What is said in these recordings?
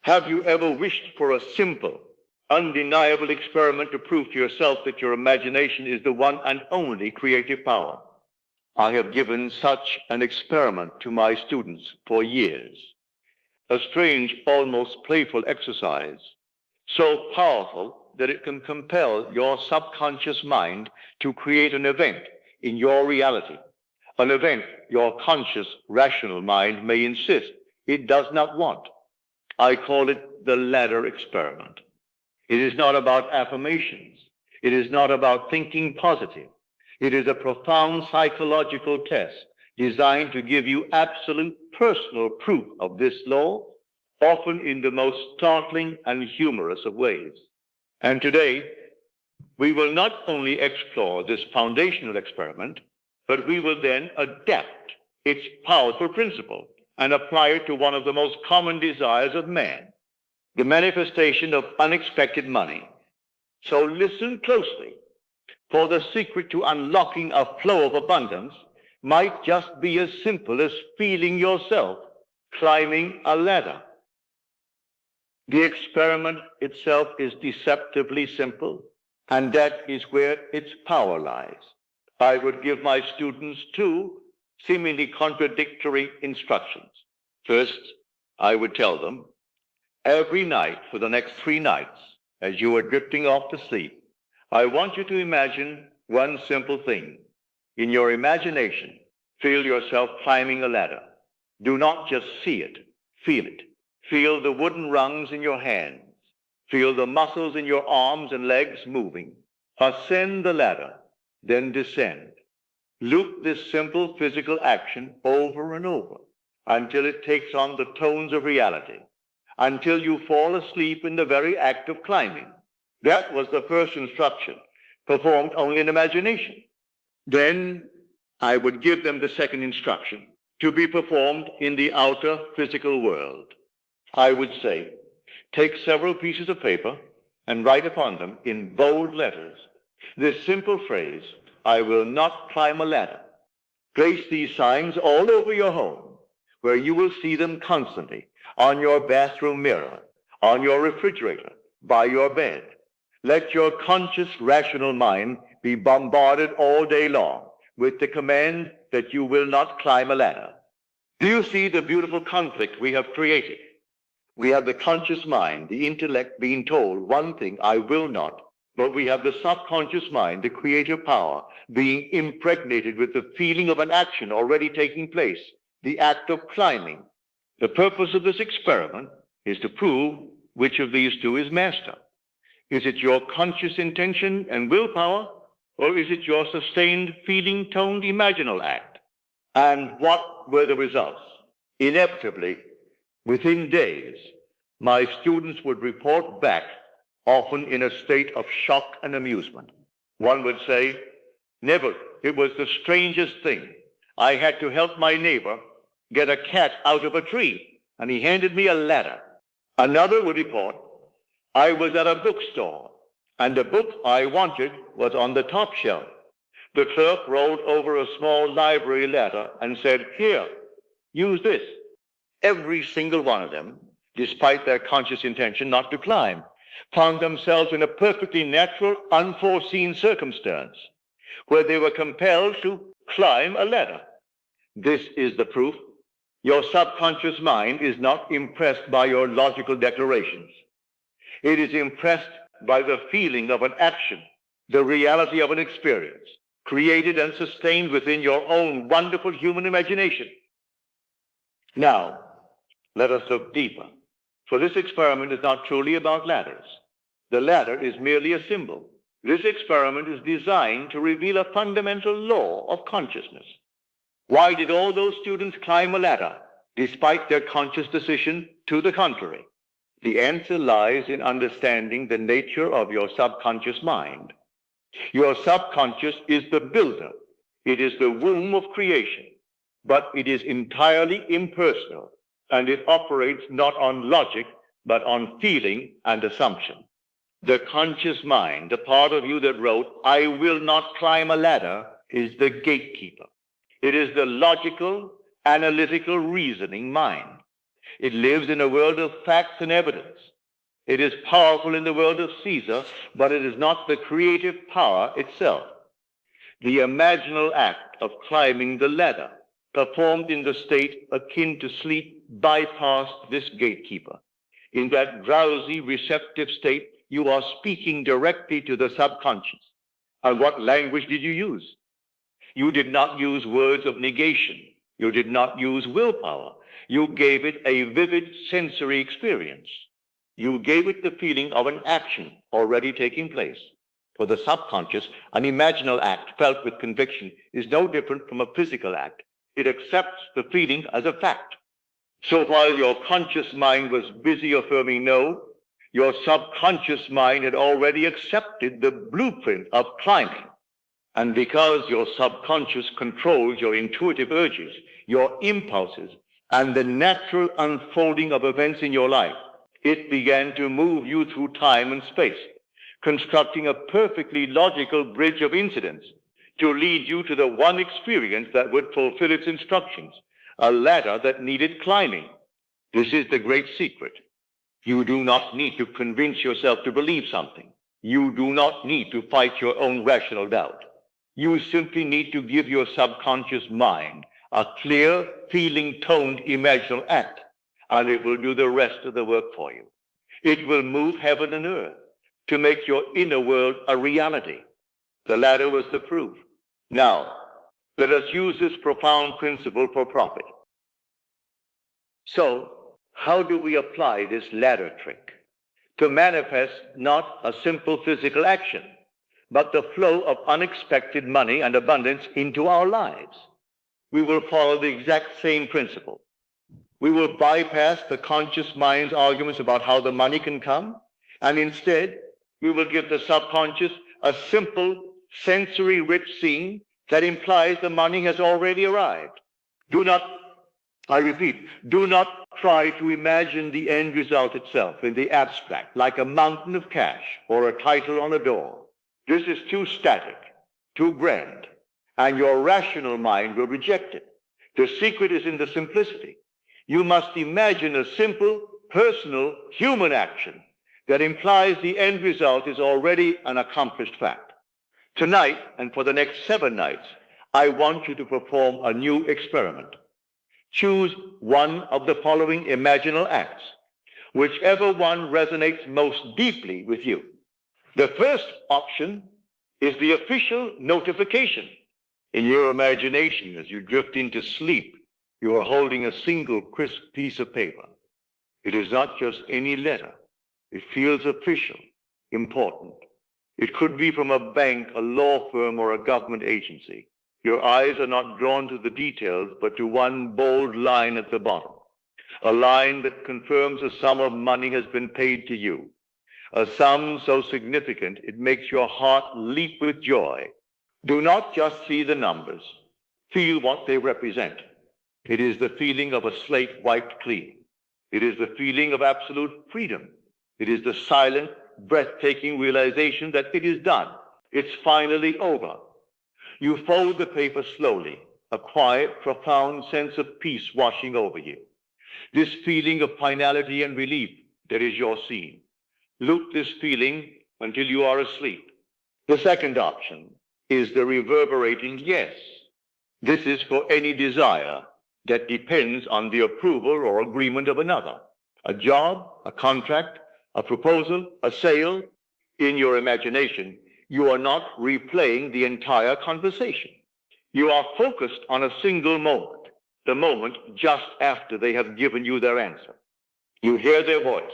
Have you ever wished for a simple, undeniable experiment to prove to yourself that your imagination is the one and only creative power? I have given such an experiment to my students for years. A strange, almost playful exercise, so powerful that it can compel your subconscious mind to create an event in your reality, an event your conscious, rational mind may insist it does not want. I call it the ladder experiment. It is not about affirmations. It is not about thinking positive. It is a profound psychological test designed to give you absolute personal proof of this law, often in the most startling and humorous of ways. And today, we will not only explore this foundational experiment, but we will then adapt its powerful principle and apply it to one of the most common desires of man, the manifestation of unexpected money. So listen closely, for the secret to unlocking a flow of abundance might just be as simple as feeling yourself climbing a ladder. The experiment itself is deceptively simple, and that is where its power lies. I would give my students two seemingly contradictory instructions. First, I would tell them, every night for the next 3 nights, as you are drifting off to sleep, I want you to imagine one simple thing. In your imagination, feel yourself climbing a ladder. Do not just see it, feel it. Feel the wooden rungs in your hands. Feel the muscles in your arms and legs moving. Ascend the ladder, then descend. Loop this simple physical action over and over until it takes on the tones of reality, until you fall asleep in the very act of climbing. That was the first instruction, performed only in imagination. Then I would give them the second instruction, to be performed in the outer physical world. I would say, take several pieces of paper and write upon them in bold letters this simple phrase, I will not climb a ladder. Place these signs all over your home, where you will see them constantly, on your bathroom mirror, on your refrigerator, by your bed. Let your conscious, rational mind be bombarded all day long with the command that you will not climb a ladder. Do you see the beautiful conflict we have created? We have the conscious mind, the intellect being told one thing, I will not, but we have the subconscious mind, the creative power, being impregnated with the feeling of an action already taking place, the act of climbing. The purpose of this experiment is to prove which of these two is master. Is it your conscious intention and willpower, or is it your sustained feeling-toned imaginal act? And what were the results? Inevitably, within days, my students would report back, often in a state of shock and amusement. One would say, Neville, it was the strangest thing. I had to help my neighbor get a cat out of a tree, and he handed me a ladder. Another would report, I was at a bookstore, and the book I wanted was on the top shelf. The clerk rolled over a small library ladder and said, here, use this. Every single one of them, despite their conscious intention not to climb, found themselves in a perfectly natural, unforeseen circumstance where they were compelled to climb a ladder. This is the proof. Your subconscious mind is not impressed by your logical declarations. It is impressed by the feeling of an action, the reality of an experience, created and sustained within your own wonderful human imagination. Now, let us look deeper, for this experiment is not truly about ladders. The ladder is merely a symbol. This experiment is designed to reveal a fundamental law of consciousness. Why did all those students climb a ladder, despite their conscious decision to the contrary? The answer lies in understanding the nature of your subconscious mind. Your subconscious is the builder. It is the womb of creation, but it is entirely impersonal, and it operates not on logic, but on feeling and assumption. The conscious mind, the part of you that wrote, I will not climb a ladder, is the gatekeeper. It is the logical, analytical, reasoning mind. It lives in a world of facts and evidence. It is powerful in the world of Caesar, but it is not the creative power itself. The imaginal act of climbing the ladder, performed in the state akin to sleep, bypassed this gatekeeper. In that drowsy, receptive state, you are speaking directly to the subconscious. And what language did you use? You did not use words of negation. You did not use willpower. You gave it a vivid sensory experience. You gave it the feeling of an action already taking place. For the subconscious, an imaginal act felt with conviction is no different from a physical act. It accepts the feeling as a fact. So while your conscious mind was busy affirming no, your subconscious mind had already accepted the blueprint of climbing. And because your subconscious controls your intuitive urges, your impulses, and the natural unfolding of events in your life, it began to move you through time and space, constructing a perfectly logical bridge of incidents to lead you to the one experience that would fulfill its instructions, a ladder that needed climbing. This is the great secret. You do not need to convince yourself to believe something. You do not need to fight your own rational doubt. You simply need to give your subconscious mind a clear, feeling-toned, imaginal act, and it will do the rest of the work for you. It will move heaven and earth to make your inner world a reality. The ladder was the proof. Now, let us use this profound principle for profit. So, how do we apply this ladder trick to manifest not a simple physical action, but the flow of unexpected money and abundance into our lives? We will follow the exact same principle. We will bypass the conscious mind's arguments about how the money can come, and instead, we will give the subconscious a simple, sensory-rich scene that implies the money has already arrived. I repeat, do not try to imagine the end result itself in the abstract, like a mountain of cash or a title on a door. This is too static, too grand, and your rational mind will reject it. The secret is in the simplicity. You must imagine a simple, personal, human action that implies the end result is already an accomplished fact. Tonight, and for the next 7 nights, I want you to perform a new experiment. Choose one of the following imaginal acts, whichever one resonates most deeply with you. The first option is the official notification. In your imagination, as you drift into sleep, you are holding a single crisp piece of paper. It is not just any letter. It feels official, important. It could be from a bank, a law firm, or a government agency. Your eyes are not drawn to the details, but to one bold line at the bottom, a line that confirms a sum of money has been paid to you, a sum so significant it makes your heart leap with joy. Do not just see the numbers. Feel what they represent. It is the feeling of a slate wiped clean. It is the feeling of absolute freedom. It is the silent, breathtaking realization that it is done. It's finally over. You fold the paper slowly, a quiet, profound sense of peace washing over you. This feeling of finality and relief, that is your scene. Loop this feeling until you are asleep. The second option is the reverberating yes. This is for any desire that depends on the approval or agreement of another. A job, a contract, a proposal, a sale. In your imagination, you are not replaying the entire conversation. You are focused on a single moment, the moment just after they have given you their answer. You hear their voice,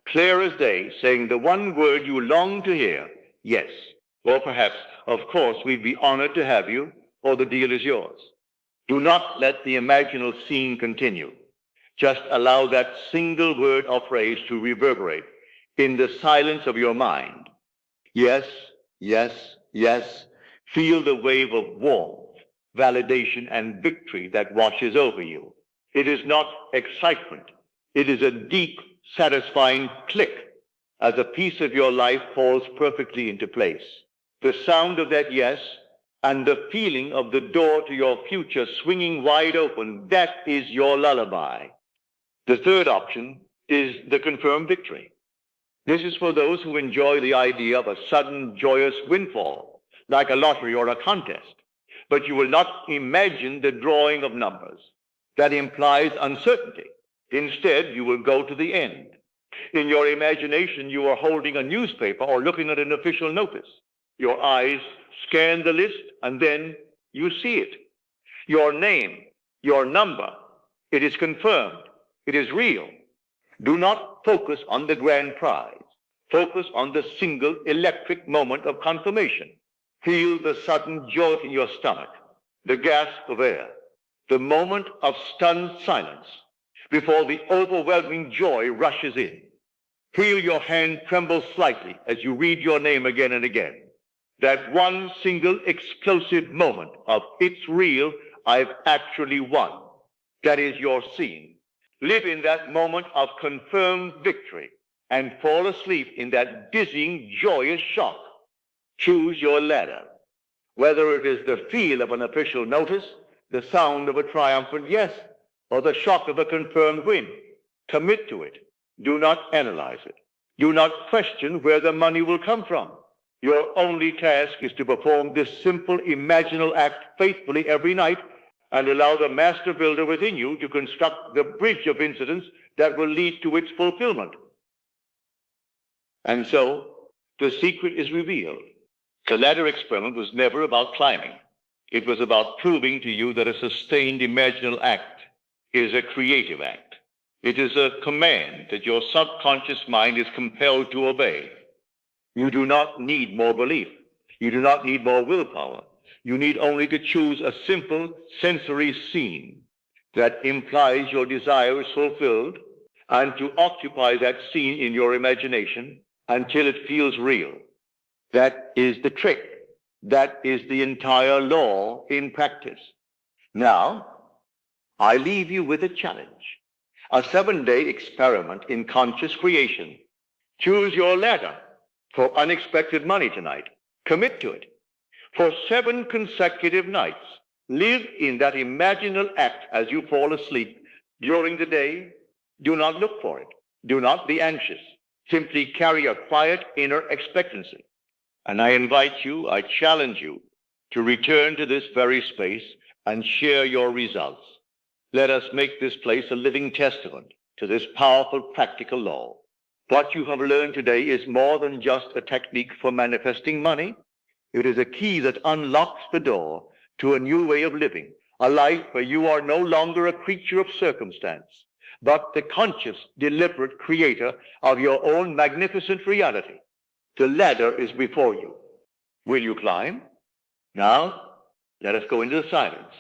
clear as day, saying the one word you long to hear, yes. Or perhaps, of course, we'd be honored to have you, or the deal is yours. Do not let the imaginal scene continue. Just allow that single word or phrase to reverberate in the silence of your mind. Yes, yes, yes. Feel the wave of warmth, validation, and victory that washes over you. It is not excitement. It is a deep, satisfying click as a piece of your life falls perfectly into place. The sound of that yes and the feeling of the door to your future swinging wide open, that is your lullaby. The third option is the confirmed victory. This is for those who enjoy the idea of a sudden joyous windfall, like a lottery or a contest. But you will not imagine the drawing of numbers. That implies uncertainty. Instead, you will go to the end. In your imagination, you are holding a newspaper or looking at an official notice. Your eyes scan the list, and then you see it. Your name, your number, it is confirmed. It is real. Do not focus on the grand prize. Focus on the single electric moment of confirmation. Feel the sudden jolt in your stomach, the gasp of air, the moment of stunned silence before the overwhelming joy rushes in. Feel your hand tremble slightly as you read your name again and again. That one single explosive moment of "it's real, I've actually won." That is your scene. Live in that moment of confirmed victory and fall asleep in that dizzying, joyous shock. Choose your ladder. Whether it is the feel of an official notice, the sound of a triumphant yes, or the shock of a confirmed win, commit to it. Do not analyze it. Do not question where the money will come from. Your only task is to perform this simple imaginal act faithfully every night and allow the master builder within you to construct the bridge of incidents that will lead to its fulfillment. And so, the secret is revealed. The ladder experiment was never about climbing. It was about proving to you that a sustained imaginal act is a creative act. It is a command that your subconscious mind is compelled to obey. You do not need more belief. You do not need more willpower. You need only to choose a simple sensory scene that implies your desire is fulfilled and to occupy that scene in your imagination until it feels real. That is the trick. That is the entire law in practice. Now, I leave you with a challenge, a 7-day experiment in conscious creation. Choose your ladder for unexpected money tonight. Commit to it. For 7 consecutive nights, live in that imaginal act as you fall asleep. During the day, do not look for it. Do not be anxious. Simply carry a quiet inner expectancy. And I invite you, I challenge you to return to this very space and share your results. Let us make this place a living testament to this powerful practical law. What you have learned today is more than just a technique for manifesting money. It is a key that unlocks the door to a new way of living, a life where you are no longer a creature of circumstance, but the conscious, deliberate creator of your own magnificent reality. The ladder is before you. Will you climb? Now, let us go into the silence.